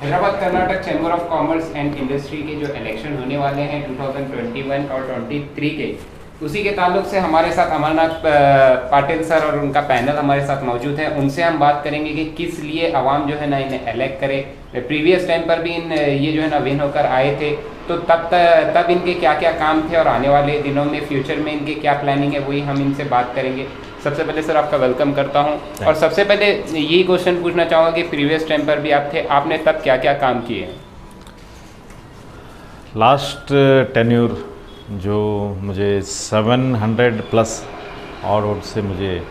Hyderabad Karnataka chamber of commerce and industry के जो election होने वाले हैं 2021 और 23 के, उसी के ताल्लुक से हमारे साथ अमरनाथ पाटिल सर और उनका पैनल हमारे साथ मौजूद है। उनसे हम बात करेंगे कि किस लिए आवाम जो है ना इन्हें इलेक्ट करे। प्रीवियस टाइम पर भी ये जो है ना विन होकर आए थे, तो तब इनके क्या क्या काम थे और आने वाले दिनों में फ्यूचर में इनके क्या प्लानिंग है, वही हम इनसे बात करेंगे। सबसे पहले सर आपका वेलकम करता हूं और सबसे पहले यही क्वेश्चन पूछना चाहूँगा कि प्रीवियस टाइम पर भी आप थे, आपने तब क्या क्या काम किए? लास्ट टेन्यूर जो मुझे 700 प्लस और वोट से मुझे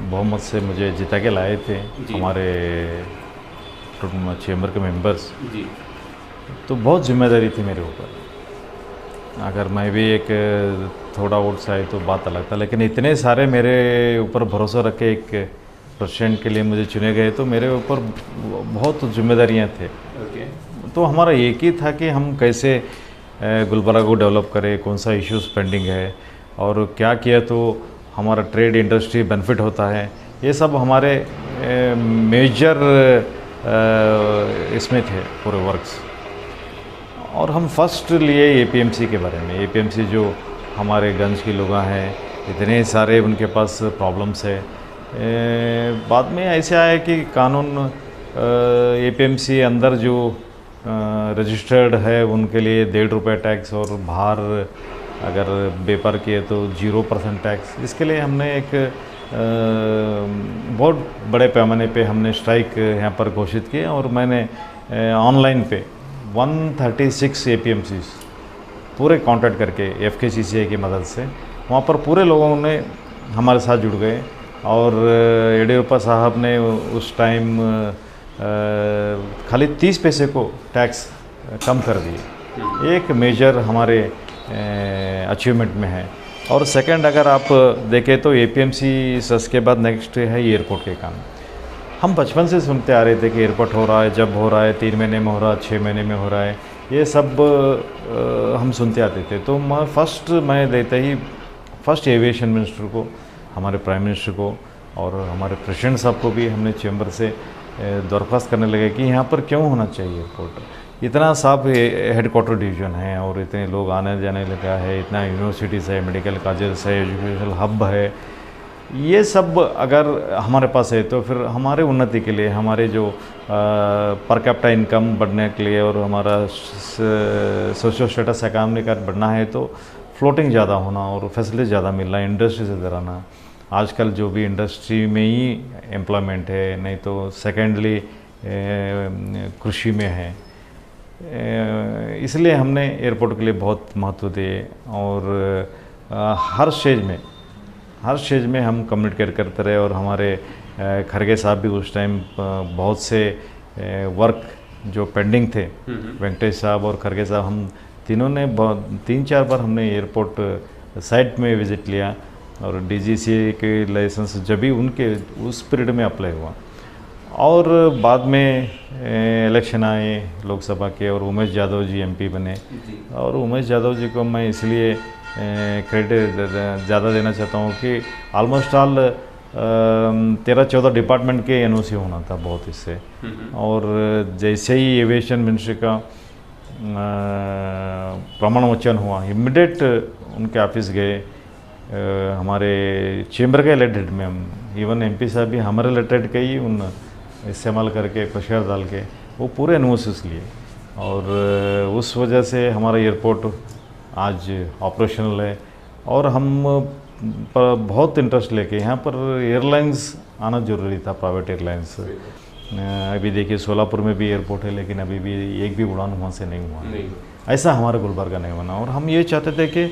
बहुमत से मुझे जिता के लाए थे हमारे चेंबर के मेंबर्स जी। तो बहुत जिम्मेदारी थी मेरे ऊपर। अगर मैं भी एक थोड़ा वोट से आए तो बात अलग था, लेकिन इतने सारे मेरे ऊपर भरोसा रख के एक प्रेसिडेंट के लिए मुझे चुने गए तो मेरे ऊपर बहुत जिम्मेदारियां थे। ओके। तो हमारा एक ही था कि हम कैसे गुलबर्गा को डेवलप करें, कौन सा इश्यूज पेंडिंग है और क्या किया तो हमारा ट्रेड इंडस्ट्री बेनिफिट होता है। ये सब हमारे मेजर इसमें थे पूरे वर्क्स। और हम फर्स्ट लिए एपीएमसी के बारे में। एपीएमसी जो हमारे गंज के लोग हैं, इतने सारे उनके पास प्रॉब्लम्स है। बाद में ऐसे आया कि कानून एपीएमसी अंदर जो रजिस्टर्ड है उनके लिए ₹1.5 टैक्स और बाहर अगर व्यापार किए तो 0% टैक्स। इसके लिए हमने एक बहुत बड़े पैमाने पे हमने स्ट्राइक यहाँ पर घोषित किया और मैंने ऑनलाइन पे 136 एपीएमसीज पूरे कांटेक्ट करके एफकेसीसीआई की मदद से वहाँ पर पूरे लोगों ने हमारे साथ जुड़ गए और येडियुरप्पा साहब ने उस टाइम खाली 30 पैसे को टैक्स कम कर दिए। एक मेजर हमारे अचीवमेंट में है। और सेकंड अगर आप देखें तो एपीएमसी सस के बाद नेक्स्ट है एयरपोर्ट के काम। हम बचपन से सुनते आ रहे थे कि एयरपोर्ट हो रहा है, जब हो रहा है 3 महीने में हो रहा है, 6 महीने में हो रहा है, ये सब हम सुनते आते थे। तो मैं देता ही फर्स्ट एविएशन मिनिस्टर को, हमारे प्राइम मिनिस्टर को और हमारे प्रेसिडेंट साहब को भी हमने चैम्बर से दरख्वास्त करने लगे कि यहाँ पर क्यों होना चाहिए एयरपोर्ट। इतना साफ हेडक्वार्टर डिवीज़न है और इतने लोग आने जाने लगा है, इतना यूनिवर्सिटीज़ है, मेडिकल कॉलेज है, एजुकेशनल हब है। ये सब अगर हमारे पास है तो फिर हमारे उन्नति के लिए, हमारे जो पर कैपिटा इनकम बढ़ने के लिए और हमारा सोशल स्टेटस इकोनॉमिक बढ़ना है तो फ्लोटिंग ज़्यादा होना और फैसिलिटी ज़्यादा मिलना, इंडस्ट्री से ज़राना। आजकल जो भी इंडस्ट्री में ही एम्प्लॉयमेंट है, नहीं तो सेकेंडली कृषि में है। इसलिए हमने एयरपोर्ट के लिए बहुत महत्व दिए और हर स्टेज में हम कम्युनिकेट करते रहे। और हमारे खरगे साहब भी उस टाइम बहुत से वर्क जो पेंडिंग थे, वेंकटेश साहब और खरगे साहब, हम तीनों ने 3-4 बार हमने एयरपोर्ट साइट में विज़िट लिया और डीजीसीए के लाइसेंस जब भी उनके उस पीरियड में अप्लाई हुआ। और बाद में इलेक्शन आए लोकसभा के और उमेश यादव जी एमपी बने। और उमेश यादव जी को मैं इसलिए क्रेडिट ज़्यादा देना चाहता हूँ कि ऑलमोस्ट ऑल 13-14 डिपार्टमेंट के एनओसी होना था बहुत इससे। और जैसे ही एविएशन मिनिस्ट्री का प्रमाण वचन हुआ, इमीडिएट उनके ऑफिस गए। हमारे चेंबर के रिलेटेड में हम इवन एमपी साहब भी हमारे रिलेटेड के ही उन इस्तेमाल करके प्रेशर डाल के वो पूरे एनओसीस लिए और उस वजह से हमारा एयरपोर्ट आज ऑपरेशनल है। और हम पर बहुत इंटरेस्ट लेके यहाँ पर एयरलाइंस आना जरूरी था, प्राइवेट एयरलाइंस। अभी देखिए सोलापुर में भी एयरपोर्ट है लेकिन अभी भी एक भी उड़ान वहाँ से नहीं हुआ। ऐसा हमारा गुलबर्गा नहीं बना। और हम ये चाहते थे कि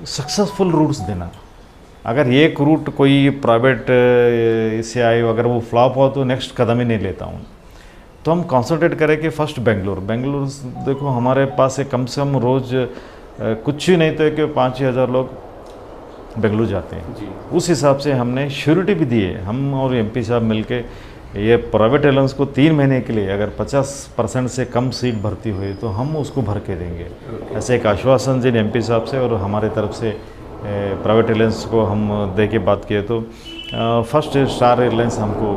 सक्सेसफुल रूट्स देना। अगर एक रूट कोई प्राइवेट इससे आए, अगर वो फ्लॉप हो तो नेक्स्ट कदम ही नहीं लेता हूँ। तो हम कंसंट्रेट करें कि फर्स्ट बेंगलुरु देखो हमारे पास कम से कम रोज़ कुछ ही नहीं तो कि 5-6 हज़ार लोग बेंगलुरु जाते हैं। उस हिसाब से हमने श्योरिटी भी दी है। हम और एमपी साहब मिलके ये प्राइवेट एयरलाइंस को 3 महीने के लिए अगर 50% से कम सीट भर्ती हुई तो हम उसको भर के देंगे। ऐसे एक आश्वासन जिन एमपी साहब से और हमारे तरफ से प्राइवेट एयरलाइंस को हम दे के बात किए तो फर्स्ट स्टार एयरलाइंस हमको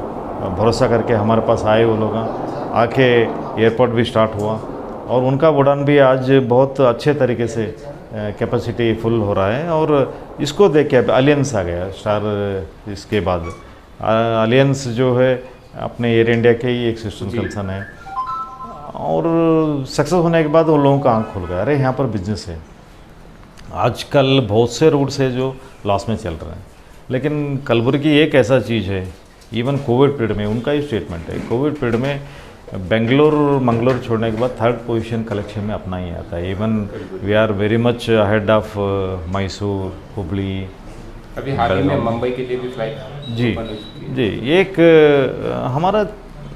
भरोसा करके हमारे पास आए वो लोग आके एयरपोर्ट भी स्टार्ट हुआ और उनका उड़ान भी आज बहुत अच्छे तरीके से कैपेसिटी फुल हो रहा है। और इसको देख के अब अलियंस आ गया स्टार, इसके बाद अलियंस जो है अपने एयर इंडिया के ही एक सिस्टम कंसर्न है और सक्सेस होने के बाद उन लोगों का आँख खुल गया, अरे यहाँ पर बिजनेस है। आजकल बहुत से रूट्स है जो लॉस में चल रहे हैं, लेकिन कलबुर्गी एक ऐसा चीज़ है, इवन कोविड पीरियड में उनका ही स्टेटमेंट है, कोविड पीरियड में बेंगलोर मंगलोर छोड़ने के बाद 3rd पोजीशन कलेक्शन में अपना ही आता है। Even we are very much ahead of Mysore, Hubli. अभी हाल ही में मुंबई के लिए भी फ्लाइट जी जी, एक हमारा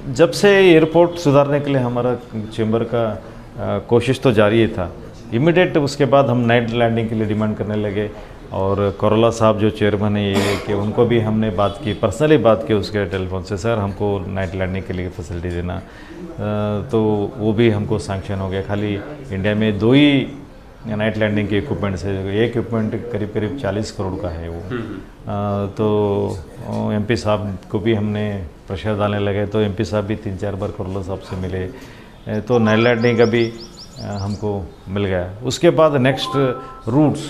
जब से एयरपोर्ट सुधारने के लिए हमारा चेंबर का कोशिश तो जारी ही था। इमीडिएट उसके बाद हम नाइट लैंडिंग के लिए डिमांड करने लगे और करोला साहब जो चेयरमैन है ये कि उनको भी हमने बात की, पर्सनली बात की उसके टेलीफोन से, सर हमको नाइट लैंडिंग के लिए फैसिलिटी देना, तो वो भी हमको सैंक्शन हो गया। खाली इंडिया में 2 ही नाइट लैंडिंग के इक्विपमेंट्स है, एक इक्विपमेंट करीब करीब 40 करोड़ का है वो। तो MP साहब को भी हमने प्रेशर डालने लगे, तो MP साहब भी 3-4 बार करोला साहब से मिले, तो नाइट लैंडिंग का भी हमको मिल गया। उसके बाद नेक्स्ट रूट्स,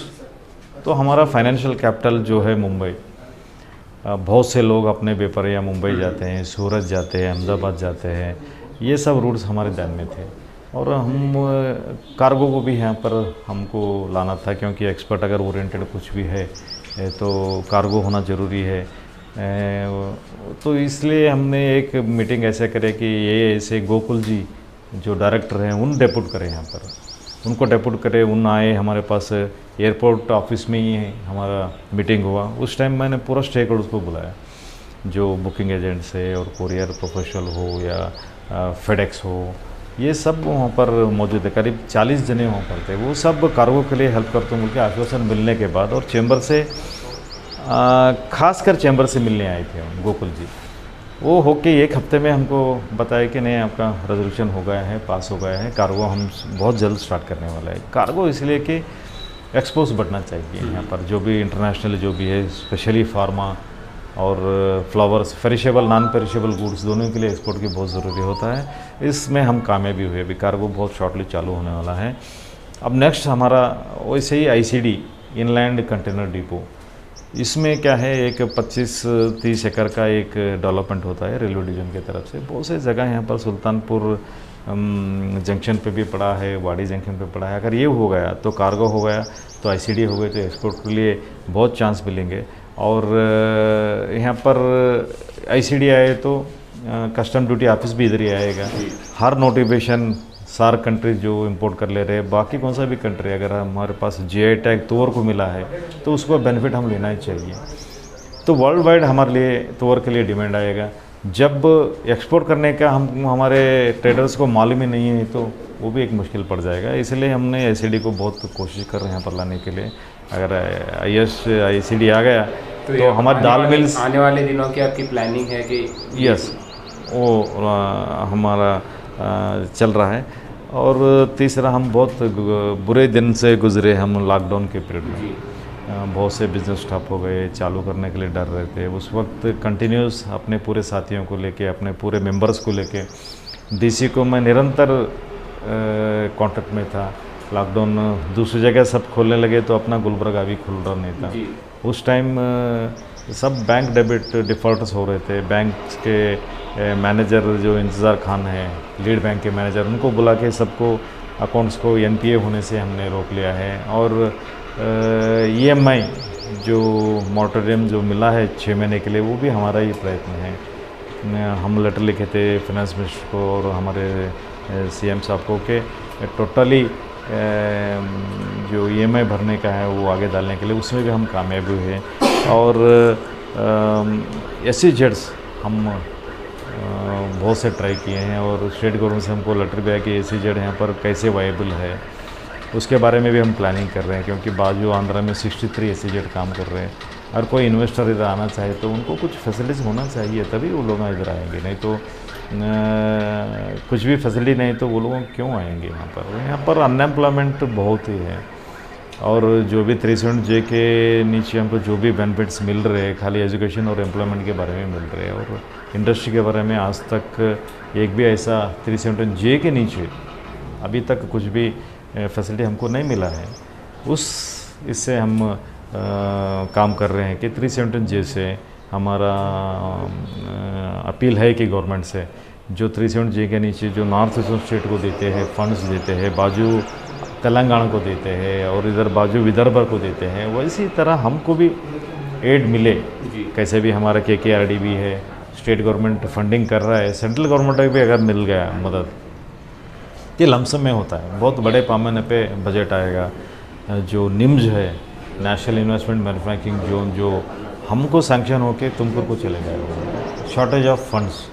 तो हमारा फाइनेंशियल कैपिटल जो है मुंबई, बहुत से लोग अपने बेपरिया मुंबई जाते हैं, सूरत जाते हैं, अहमदाबाद जाते हैं, ये सब रूट्स हमारे ध्यान में थे और हम कार्गो को भी यहाँ पर हमको लाना था, क्योंकि एक्सपर्ट अगर ओरिएंटेड कुछ भी है तो कार्गो होना ज़रूरी है। तो इसलिए हमने एक मीटिंग ऐसे करे कि ये ऐसे गोकुल जी जो डायरेक्टर हैं उन डेपुट करें यहाँ पर, उनको डेपुट करे, उन आए हमारे पास एयरपोर्ट ऑफिस में ही हमारा मीटिंग हुआ। उस टाइम मैंने पूरा स्टेक होल्डर्स को बुलाया, जो बुकिंग एजेंट्स है और कोरियर प्रोफेशनल हो या फेडेक्स हो, ये सब वहाँ पर मौजूद है। करीब 40 जने वहाँ पर थे, वो सब कार्गो के लिए हेल्प करते हैं मुझे आश्वासन मिलने के बाद। और चैम्बर से खासकर चैम्बर से मिलने आए थे गोकुल जी, वो होके 1 हफ्ते में हमको बताया कि नहीं आपका रेजोल्यूशन हो गया है, पास हो गया है, कार्गो हम बहुत जल्द स्टार्ट करने वाला है। कार्गो इसलिए कि एक्सपोर्ट बढ़ना चाहिए यहाँ पर, जो भी इंटरनेशनल जो भी है, स्पेशली फार्मा और flowers, perishable non perishable goods दोनों के लिए एक्सपोर्ट की बहुत ज़रूरी होता है। इसमें हम कामयाबी हुए, अभी कार्गो बहुत शॉर्टली चालू होने वाला है। अब नेक्स्ट हमारा वैसे ही ICD इनलैंड कंटेनर डिपो, इसमें क्या है, एक 25-30 एकड़ का एक डेवलपमेंट होता है रेलवे डिवीजन की तरफ से। बहुत से जगह यहाँ पर सुल्तानपुर जंक्शन पे भी पड़ा है, वाड़ी जंक्शन पे पड़ा है। अगर ये हो गया तो कार्गो हो गया, तो ICD हो गई, तो एक्सपोर्ट के लिए बहुत चांस मिलेंगे। और यहाँ पर ICD आए तो कस्टम ड्यूटी ऑफिस भी इधर ही आएगा। हर नोटिफिकेशन सार कंट्री जो इंपोर्ट कर ले रहे हैं, बाकी कौन सा भी कंट्री अगर हमारे पास GI टैग तोवर को मिला है तो उसको बेनिफिट हम लेना ही चाहिए। तो वर्ल्ड वाइड हमारे लिए तोवर के लिए डिमांड आएगा। जब एक्सपोर्ट करने का हमारे ट्रेडर्स को मालूम ही नहीं है तो वो भी एक मुश्किल पड़ जाएगा। इसलिए हमने ICD को बहुत कोशिश कर रहे हैं यहाँ पर लाने के लिए। अगर ICD आ गया तो हमारे दाल मिल्स, आने वाले दिनों की आपकी प्लानिंग है कि? यस, वो हमारा चल रहा है। और तीसरा, हम बहुत बुरे दिन से गुजरे हम लॉकडाउन के पीरियड में, बहुत से बिज़नेस ठप हो गए, चालू करने के लिए डर रहे थे। उस वक्त कंटिन्यूस अपने पूरे साथियों को लेके, अपने पूरे मेंबर्स को लेके, DC को मैं निरंतर कांटेक्ट में था। लॉकडाउन दूसरी जगह सब खोलने लगे तो अपना गुलबर्गा भी खुल रहा नहीं था। उस टाइम सब बैंक डेबिट डिफ़ॉल्टर्स हो रहे थे। बैंक के मैनेजर जो इंतज़ार खान है, लीड बैंक के मैनेजर, उनको बुला के सबको अकाउंट्स को NPA होने से हमने रोक लिया है। और EMI जो मॉरेटोरियम जो मिला है 6 महीने के लिए, वो भी हमारा ही प्रयत्न है। हम लेटर लिखे थे फाइनेंस मिनिस्टर को और हमारे CM साहब को कि टोटली जो EMI भरने का है वो आगे डालने के लिए, उसमें भी हम कामयाब हुए। और SEZs हम बहुत से ट्राई किए हैं और स्टेट गवर्नमेंट से हमको लेटर भी आया कि SEZ यहाँ पर कैसे वायबल है, उसके बारे में भी हम प्लानिंग कर रहे हैं। क्योंकि बाजू आंध्रा में 63 SEZ काम कर रहे हैं। अगर कोई इन्वेस्टर इधर आना चाहे तो उनको कुछ फैसिलिटीज़ होना चाहिए, तभी वो लोग इधर आएंगे, नहीं तो कुछ भी फैसिलिटी नहीं तो वो लोग क्यों आएंगे यहाँ पर। यहाँ पर अनएम्प्लॉयमेंट बहुत ही है। और जो भी 370J के नीचे हमको जो भी बेनिफिट्स मिल रहे हैं खाली एजुकेशन और एम्प्लॉयमेंट के बारे में मिल रहे हैं, और इंडस्ट्री के बारे में आज तक एक भी ऐसा 370J के नीचे अभी तक कुछ भी फैसिलिटी हमको नहीं मिला है। इससे हम काम कर रहे हैं कि 370J से हमारा अपील है कि गवर्नमेंट से जो 370J के नीचे जो नॉर्थ ईस्टर्न स्टेट को देते हैं फंड्स देते हैं, बाजू तेलंगाना को देते हैं और इधर बाजू विदर्भ को देते हैं, वैसी तरह हमको भी एड मिले। कैसे भी हमारा KKRD भी है, स्टेट गवर्नमेंट फंडिंग कर रहा है, सेंट्रल गवर्नमेंट भी अगर मिल गया मदद, ये लमसम में होता है, बहुत बड़े पैमाने पे बजट आएगा। जो निम्ज है, नेशनल इन्वेस्टमेंट मैन्युफैक्चरिंग जोन, जो हमको सैंक्शन होके तुमको को चले जाएगा। शॉर्टेज ऑफ फंड्स,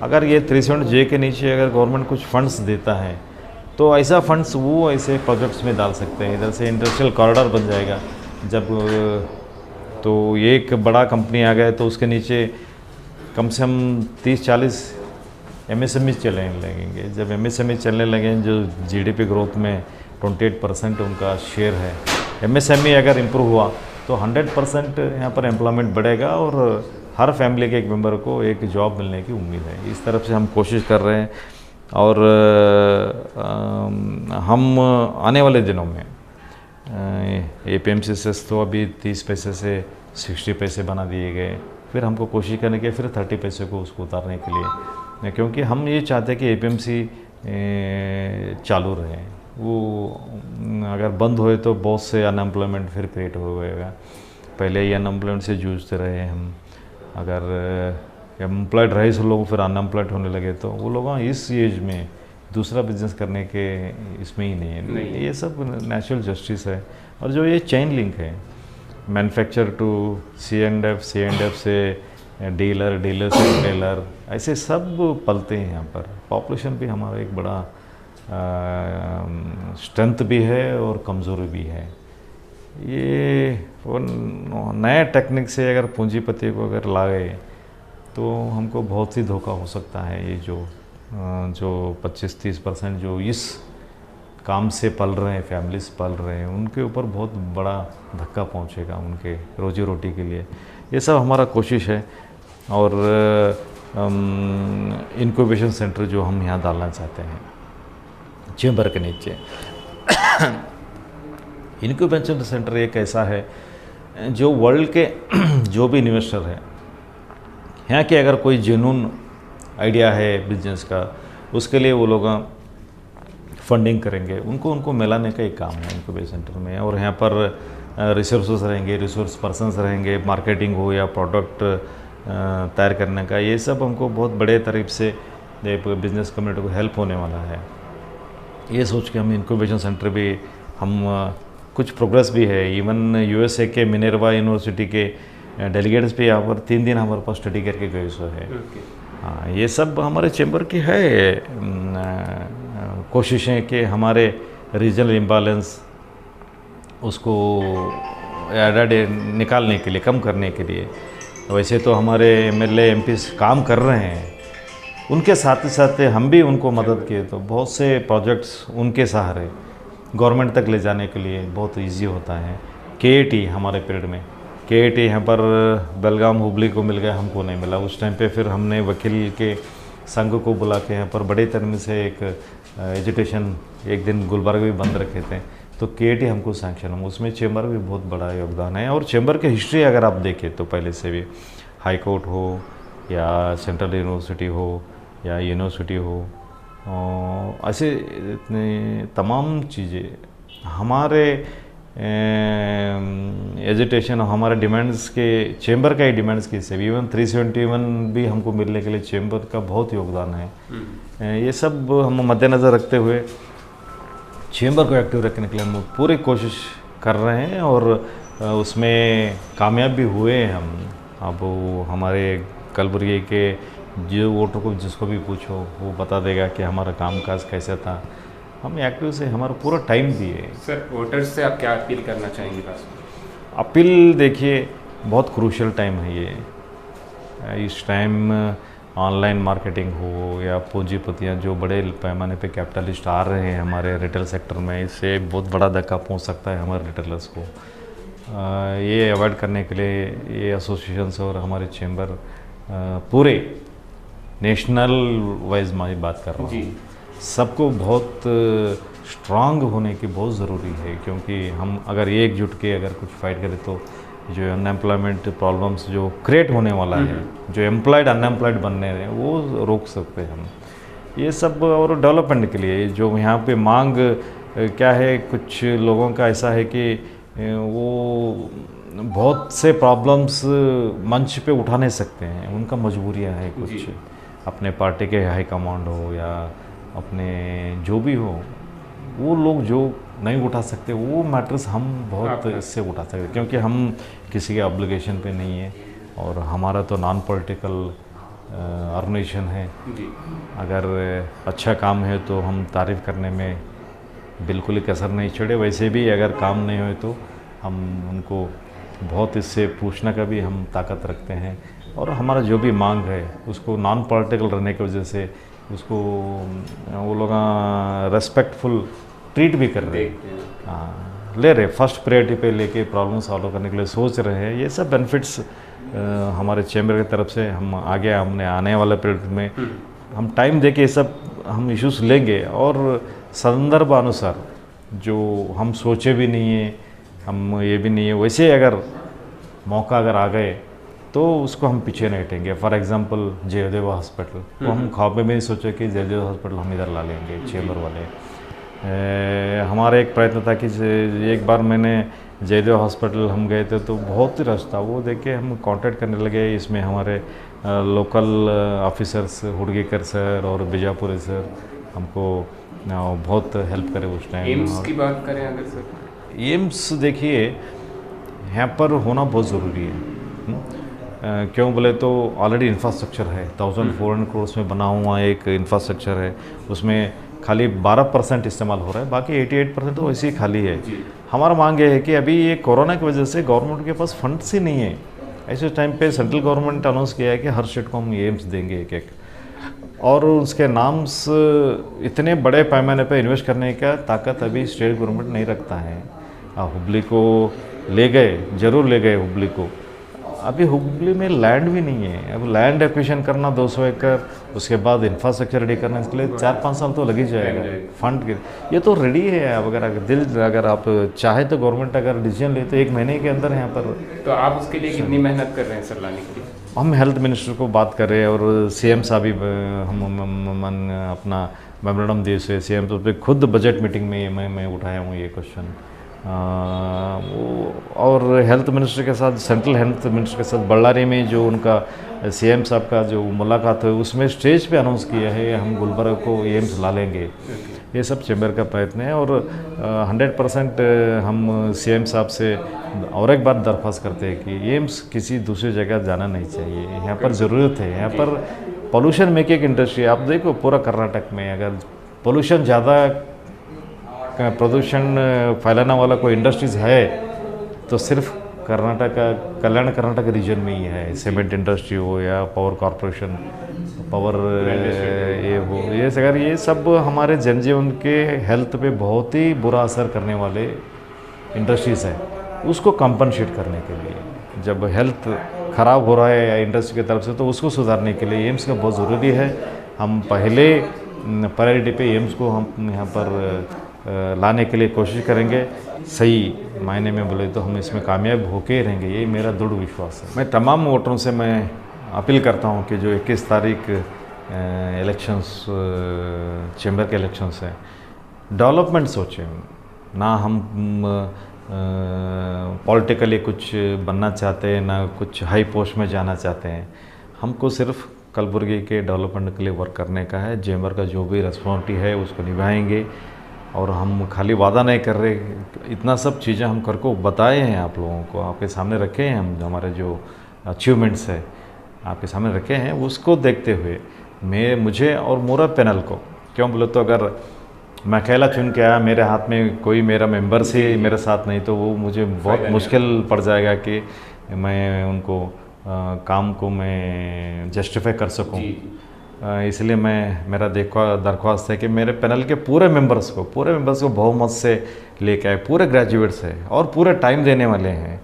अगर ये 370J के नीचे अगर गवर्नमेंट कुछ फंड्स देता है तो ऐसा फंड्स वो ऐसे प्रोजेक्ट्स में डाल सकते हैं। इधर से इंडस्ट्रियल कॉरिडोर बन जाएगा। जब तो एक बड़ा कंपनी आ गया तो उसके नीचे कम से कम 30-40 MSME चलने लगेंगे। जब MSME चलने लगेंगे, जो GDP ग्रोथ में 28% उनका शेयर है, MSME अगर इम्प्रूव हुआ तो 100% यहाँ पर एम्प्लॉयमेंट बढ़ेगा और हर फैमिली के एक मेंबर को एक जॉब मिलने की उम्मीद है। इस तरफ से हम कोशिश कर रहे हैं और हम आने वाले दिनों में APMC सेस तो अभी 30 पैसे से 60 पैसे बना दिए गए, फिर हमको कोशिश करने के फिर 30 पैसे को उसको उतारने के लिए, क्योंकि हम ये चाहते हैं कि APMC चालू रहे। वो अगर बंद होए तो बहुत से अनएम्प्लॉयमेंट फिर क्रिएट हो गएगा। पहले ही अनएम्प्लॉयमेंट से जूझते रहे हम, अगर एम्प्लॉयड रहे सब लोग फिर अनएम्प्लॉयड होने लगे तो वो लोग इस एज में दूसरा बिजनेस करने के इसमें ही नहीं है। ये सब नेचुरल जस्टिस है। और जो ये चेन लिंक है, मैन्युफैक्चर टू C&F, C&F से डीलर, डीलर से रिटेलर, ऐसे सब पलते हैं यहाँ पर। पॉपुलेशन भी हमारा एक बड़ा स्ट्रेंथ भी है और कमज़ोरी भी है। ये नए टेक्निक से अगर पूंजीपति को अगर लाए तो हमको बहुत ही धोखा हो सकता है। ये जो 25-30% जो इस काम से पल रहे हैं, फैमिलीज पल रहे हैं, उनके ऊपर बहुत बड़ा धक्का पहुंचेगा उनके रोजी रोटी के लिए। ये सब हमारा कोशिश है। और इनक्यूबेशन सेंटर जो हम यहाँ डालना चाहते हैं चेंबर के नीचे। इनक्यूबेशन सेंटर एक ऐसा है जो वर्ल्ड के जो भी इन्वेस्टर है यहाँ के, अगर कोई जेन्युइन आइडिया है बिजनेस का, उसके लिए वो लोग फंडिंग करेंगे। उनको मिलाने का एक काम है इनक्यूबेशन सेंटर में। और यहाँ पर रिसोर्सेस रहेंगे, रिसोर्स पर्सन्स रहेंगे, मार्केटिंग हो या प्रोडक्ट तैयार करने का, ये सब हमको बहुत बड़े तरीक़े से बिजनेस कम्युनिटी को हेल्प होने वाला है। ये सोच के हम इनक्यूबेशन सेंटर भी हम कुछ प्रोग्रेस भी है। इवन USA के मिनर्वा यूनिवर्सिटी के डेलीगेट्स भी यहाँ पर 3 दिन हमारे पास स्टडी करके गए सो है। हाँ, ये सब हमारे चैम्बर की है कोशिशें कि हमारे रीजनल इम्बैलेंस उसको निकालने के लिए, कम करने के लिए। वैसे तो हमारे MLA MPs काम कर रहे हैं, उनके साथ ही साथ हम भी उनको मदद किए तो बहुत से प्रोजेक्ट्स उनके सहारे गवर्नमेंट तक ले जाने के लिए बहुत इजी होता है। KAT हमारे पीरियड में, KAT यहाँ पर बेलगाम हुबली को मिल गया, हमको नहीं मिला। उस टाइम पे फिर हमने वकील के संघ को बुला के यहाँ पर बड़े तरह से एक एजुटेशन, एक दिन गुलबर्ग भी बंद रखे थे, तो KAT हमको सैंक्शन हुआ। उसमें चेंबर भी बहुत बड़ा योगदान है। और चेंबर की हिस्ट्री अगर आप देखें तो पहले से भी हाई कोर्ट हो या सेंट्रल यूनिवर्सिटी हो या यूनिवर्सिटी हो, ऐसे इतने तमाम चीज़ें हमारे एजुटेशन, हमारे डिमांड्स के, चेंबर का ही डिमांड्स की से भी इवन 371 भी हमको मिलने के लिए चेंबर का बहुत योगदान है। ये सब हम मद्देनज़र रखते हुए चेंबर को एक्टिव रखने के लिए हम पूरी कोशिश कर रहे हैं और उसमें कामयाब भी हुए हैं हम। अब हमारे कलबुर्गी के जो वोटर को जिसको भी पूछो वो बता देगा कि हमारा कामकाज कैसा था। हम एक्टिव से हमारा पूरा टाइम दिए। सर, वोटर्स से आप क्या अपील करना चाहेंगे? बस अपील देखिए, बहुत क्रूशियल टाइम है ये। इस टाइम ऑनलाइन मार्केटिंग हो या पूंजीपतियाँ जो बड़े पैमाने पे कैपिटलिस्ट आ रहे हैं हमारे रिटेल सेक्टर में, इससे बहुत बड़ा धक्का पहुंच सकता है हमारे रिटेलर्स को। ये अवॉइड करने के लिए ये एसोसिएशंस और हमारे चेंबर पूरे नेशनल वाइज मैं बात कर रहा हूँ, सबको बहुत स्ट्रांग होने की बहुत ज़रूरी है, क्योंकि हम अगर एकजुट के अगर कुछ फाइट करें तो जो अनएम्प्लॉयमेंट प्रॉब्लम्स जो क्रिएट होने वाला है, जो एम्प्लॉयड अनएम्प्लॉयड बनने हैं, वो रोक सकते हैं हम। ये सब और डेवलपमेंट के लिए जो यहाँ पे मांग क्या है, कुछ लोगों का ऐसा है कि वो बहुत से प्रॉब्लम्स मंच पे उठा नहीं सकते हैं, उनका मजबूरियाँ है कुछ, अपने पार्टी के हाई कमांड हो या अपने जो भी हो, वो लोग जो नहीं उठा सकते वो मैटर्स हम बहुत इससे उठा सकते, क्योंकि हम किसी के ऑब्लिगेशन पे नहीं है और हमारा तो नॉन पॉलिटिकल ऑर्गेनाइजेशन है। अगर अच्छा काम है तो हम तारीफ़ करने में बिल्कुल ही कसर नहीं छोड़े, वैसे भी अगर काम नहीं हो तो हम उनको बहुत इससे पूछने का भी हम ताकत रखते हैं, और हमारा जो भी मांग है उसको नॉन पॉलिटिकल रहने की वजह से उसको वो लोग रेस्पेक्टफुल ट्रीट भी कर रहे हैं, ले रहे फर्स्ट प्रायोरिटी पे लेके प्रॉब्लम सॉल्व करने के लिए सोच रहे हैं। ये सब बेनिफिट्स हमारे चैम्बर की तरफ से हम आगे हमने आने वाले पीरियड में हम टाइम दे के ये सब हम इश्यूज लेंगे, और संदर्भ अनुसार जो हम सोचे भी नहीं है, हम ये भी नहीं है, वैसे अगर मौका अगर आ गए तो उसको हम पीछे नहीं हटेंगे। फॉर एग्जांपल जयदेव हॉस्पिटल, तो हम ख्वाब में भी नहीं सोचे कि जयदेव हॉस्पिटल हम इधर ला लेंगे चेंबर वाले। हमारा एक प्रयत्न था कि एक बार मैंने जयदेव हॉस्पिटल हम गए थे तो बहुत ही रश था, वो देख के हम कांटेक्ट करने लगे। इसमें हमारे लोकल ऑफिसर्स हुडगेकर सर और बीजापुरी सर हमको बहुत हेल्प करे उस टाइम। एम्स की बात करें अगर सर, एम्स देखिए यहाँ पर होना बहुत ज़रूरी है। क्यों बोले तो ऑलरेडी इंफ्रास्ट्रक्चर है, 1400 करोड़ में बना हुआ एक इंफ्रास्ट्रक्चर है, उसमें खाली 12% इस्तेमाल हो रहा है, बाकी 88% तो वैसे ही खाली है। हमारा मांग ये है कि अभी ये कोरोना की वजह से गवर्नमेंट के पास फंड्स ही नहीं है, ऐसे टाइम पे सेंट्रल गवर्नमेंट अनाउंस किया है कि हर स्टेट को हम एम्स देंगे एक, और उसके नाम से इतने बड़े पैमाने पे इन्वेस्ट करने का ताकत अभी स्टेट गवर्नमेंट नहीं रखता है। हुबली को ले गए, ज़रूर ले गए हुबली को, अभी हुबली में लैंड भी नहीं है। अब लैंड एक्विजिशन करना 200 एकड़, उसके बाद इंफ्रास्ट्रक्चर रेडी करना, इसके लिए 4-5 साल तो लग ही जाएगा फंड के। ये तो रेडी है, अब अगर आप चाहे तो गवर्नमेंट अगर डिसीजन ले तो 1 महीने के अंदर यहाँ पर। तो आप उसके लिए कितनी मेहनत कर रहे हैं सर लाने के लिए? हम हेल्थ मिनिस्टर को बात कर रहे हैं और सीएम साहब भी हम अपना मेमोरेंडम दिए से सीएम तो पे खुद बजट मीटिंग में मैं उठाया हूँ ये क्वेश्चन। और हेल्थ मिनिस्टर के साथ, सेंट्रल हेल्थ मिनिस्टर के साथ बल्लारी में जो उनका सीएम साहब का जो मुलाकात है उसमें स्टेज पे अनाउंस किया है हम गुलबर्गा को एम्स ला लेंगे। ये सब चैम्बर का प्रयत्न है, और 100% हम सीएम साहब से और एक बार दरख्वास्त करते हैं कि एम्स किसी दूसरी जगह जाना नहीं चाहिए, यहाँ पर ज़रूरत है। यहाँ पर पोल्यूशन मेकिंग इंडस्ट्री, आप देखो पूरा कर्नाटक में अगर पोल्यूशन ज़्यादा, प्रदूषण फैलाने वाला कोई इंडस्ट्रीज़ है तो सिर्फ कर्नाटक, कल्याण कर्नाटक रीजन में ही है। सीमेंट इंडस्ट्री हो या पावर कॉरपोरेशन, पावर ये हो, ये सब हमारे जनजीवन के हेल्थ पे बहुत ही बुरा असर करने वाले इंडस्ट्रीज़ है। उसको कंपनसेट करने के लिए जब हेल्थ ख़राब हो रहा है इंडस्ट्री की तरफ से तो उसको सुधारने के लिए एम्स का बहुत ज़रूरी है। हम पहले प्रायोरिटी पे एम्स को हम यहाँ पर लाने के लिए कोशिश करेंगे। सही मायने में बोले तो हम इसमें कामयाब होके रहेंगे, ये मेरा दृढ़ विश्वास है। मैं तमाम वोटरों से मैं अपील करता हूँ कि जो 21 तारीख इलेक्शंस, चैम्बर के इलेक्शंस हैं, डेवलपमेंट सोचें ना। हम पॉलिटिकली कुछ बनना चाहते हैं ना कुछ हाई पोस्ट में जाना चाहते हैं। हमको सिर्फ कलबुर्गी के डेवलपमेंट के लिए वर्क करने का है। चैम्बर का जो भी रिस्पॉन्सिबिलिटी है उसको निभाएंगे, और हम खाली वादा नहीं कर रहे, इतना सब चीज़ें हम कर को बताए हैं, आप लोगों को आपके सामने रखे हैं। हम हमारे जो अचीवमेंट्स है आपके सामने रखे हैं, उसको देखते हुए मुझे और मोरा पैनल को, क्यों बोले तो अगर मैं अकेला चुन के आया, मेरे हाथ में कोई मेरा मेंबर से मेरे साथ नहीं, तो वो मुझे बहुत मुश्किल पड़ जाएगा कि मैं उनको काम को मैं जस्टिफाई कर सकूं। जी। इसलिए मेरा दरख्वास्त है कि मेरे पैनल के पूरे मेंबर्स को बहुमत से लेके आए, पूरे ग्रेजुएट्स हैं और पूरे टाइम देने वाले हैं।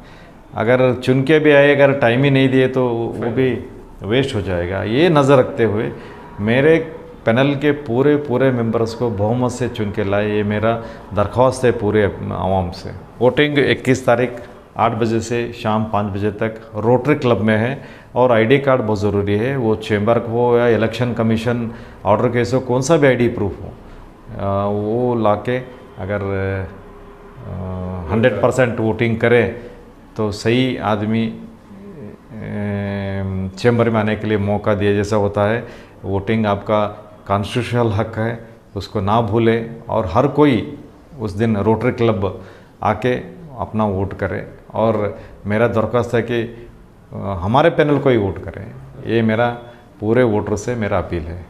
अगर चुन के भी आए, अगर टाइम ही नहीं दिए तो वो भी वेस्ट हो जाएगा। ये नज़र रखते हुए मेरे पैनल के पूरे मेंबर्स को बहुमत से चुन के लाए, ये मेरा दरख्वास्त है पूरे आवाम से। वोटिंग 21 तारीख 8 बजे से शाम 5 बजे तक रोटरी क्लब में है और आईडी कार्ड बहुत ज़रूरी है। वो चेंबर हो या इलेक्शन कमीशन ऑर्डर केस हो, कौन सा भी आईडी प्रूफ हो, वो लाके अगर 100% वोटिंग करे तो सही आदमी चेंबर में आने के लिए मौका दिया जैसा होता है। वोटिंग आपका कॉन्स्टिट्यूशनल हक है, उसको ना भूलें और हर कोई उस दिन रोटरी क्लब आके अपना वोट करे। और मेरा दरख्वास्त है कि हमारे पैनल को ही वोट करें, ये मेरा पूरे वोटर से मेरा अपील है।